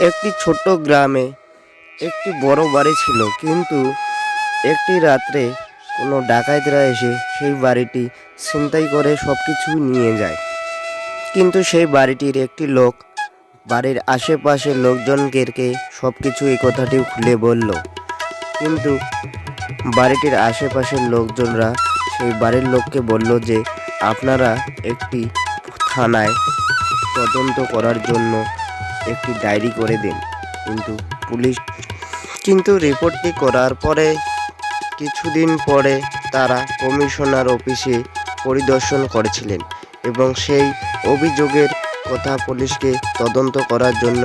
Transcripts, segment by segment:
একটি ছোট্ট গ্রামে একটি বড় বাড়ি ছিল, কিন্তু একটি রাত্রে কোনো ডাকাতরা এসে সেই বাড়িটি ছিনতাই করে সব কিছু নিয়ে যায়। কিন্তু সেই বাড়িটির একটি লোক বাড়ির আশেপাশের লোকজনকে সব কিছু এই কথাটিও খুলে বলল, কিন্তু বাড়িটির আশেপাশের লোকজনরা সেই বাড়ির লোককে বলল যে আপনারা একটি থানায় তদন্ত করার জন্য একটি ডায়েরি করে দিন। কিন্তু রিপোর্টটি করার পরে কিছুদিন পরে তারা কমিশনার অফিসে পরিদর্শন করেছিলেন এবং সেই অভিযোগের কথা পুলিশকে তদন্ত করার জন্য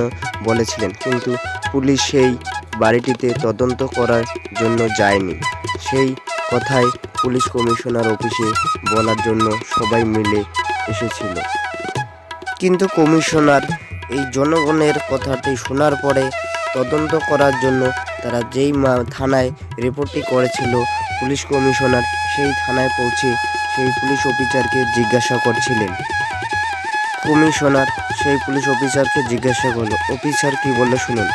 বলেছিলেন, কিন্তু পুলিশ সেই বাড়িটিতে তদন্ত করার জন্য যায়নি। সেই কথাই পুলিশ কমিশনার অফিসে বলার জন্য সবাই মিলে এসেছিল, কিন্তু কমিশনার এই জনগণের কথাটি শোনার পরে তদন্ত করার জন্য তারা যেই থানায় রিপোর্টটি করেছিল, পুলিশ কমিশনার সেই থানায় পৌঁছে সেই পুলিশ অফিসারকে জিজ্ঞাসা করছিলেন। কমিশনার সেই পুলিশ অফিসারকে জিজ্ঞাসা করলো, অফিসার কি বললো শুনুন।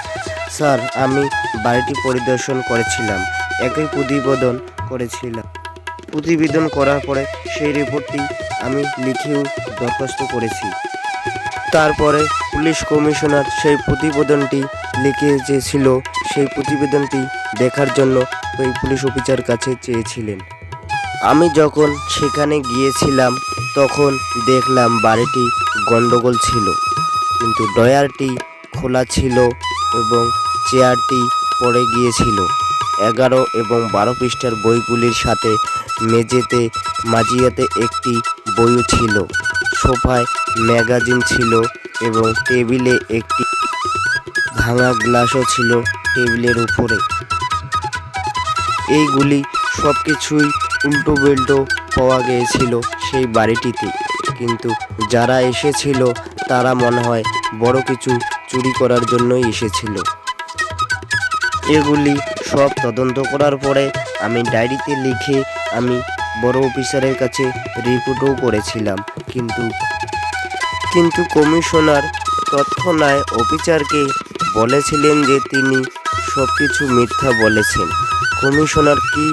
স্যার, আমি বাড়িটি পরিদর্শন করেছিলাম, একই প্রতিবেদন করার পরে সেই রিপোর্টটি আমি লিখেও দরখাস্ত করেছি। তারপরে পুলিশ কমিশনার সেই প্রতিবেদনটি লিখে যে ছিল সেই প্রতিবেদনটি দেখার জন্য ওই পুলিশ অফিসার কাছে চেয়েছিলেন। আমি যখন সেখানে গিয়েছিলাম তখন দেখলাম বাড়িটি গন্ডগোল ছিল, কিন্তু ড্রয়ারটি খোলা ছিল এবং চেয়ারটি পড়ে গিয়েছিল। 11 এবং 12 পৃষ্ঠার বইগুলির সাথে মাঝিয়াতে একটি বইও ছিল, সোফায় ম্যাগাজিন ছিল এবং টেবিলে একটি ভাঙা গ্লাসও ছিল টেবিলের উপরে। এইগুলি সব কিছুই উল্টো বেল্টো পাওয়া গিয়েছিল সেই বাড়িটিতে, কিন্তু যারা এসেছিল তারা মনে হয় বড় কিছু চুরি করার জন্যই এসেছিল। এগুলি সব তদন্ত করার পরে আমি ডায়েরিতে লিখে আমি বড় অফিসারের কাছে রিপোর্টও করেছিলাম, কিন্তু কমিশনার তৎক্ষণাৎ অফিসারকে বলেছিলেন যে তিনি সব কিছু মিথ্যা বলেছেন। কমিশনার কি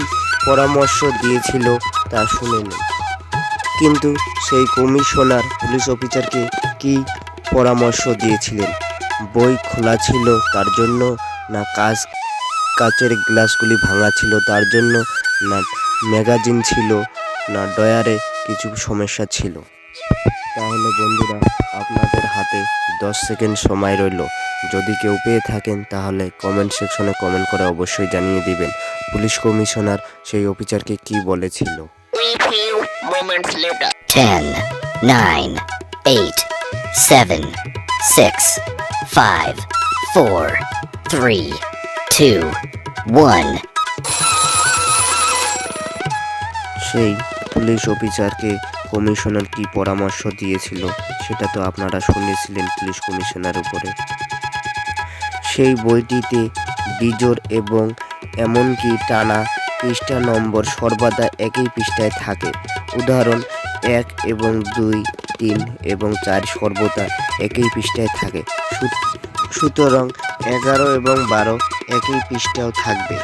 পরামর্শ দিয়েছিল তা শুনে নিন। কিন্তু সেই কমিশনার পুলিশ অফিসারকে কি পরামর্শ দিয়েছিলেন? বই খোলা ছিল তার জন্য, না কাচের গ্লাসগুলি ভাঙা ছিল তার জন্য, না ম্যাগাজিন ছিল, না ড্রয়ারে কিছু সমস্যা ছিল? তাহলে বন্ধুরা, আপনাদের হাতে 10 সেকেন্ড সময় রইল। যদি কেউ পেয়ে থাকেন তাহলে কমেন্ট সেকশনে কমেন্ট করে অবশ্যই জানিয়ে দিবেন পুলিশ কমিশনার সেই অফিসারকে কি বলেছিল। 10, 9, 8, 7, 6, 5, 4, 3, 2, 1. সেই পুলিশ অফিসারকে কমিশনার কি পরামর্শ দিয়েছিল সেটা তো আপনারা শুনেছিলেন পুলিশ কমিশনার উপরে। সেই বইটিতে বিজোড় এবং এমনকি টানা পৃষ্ঠা নম্বর সর্বদা একই পৃষ্ঠায় থাকে। উদাহরণ 1 এবং 2, 3 এবং 4 সর্বদা একই পৃষ্ঠায় থাকে, সুতরাং 11 এবং 12 একই পৃষ্ঠাও থাকবে।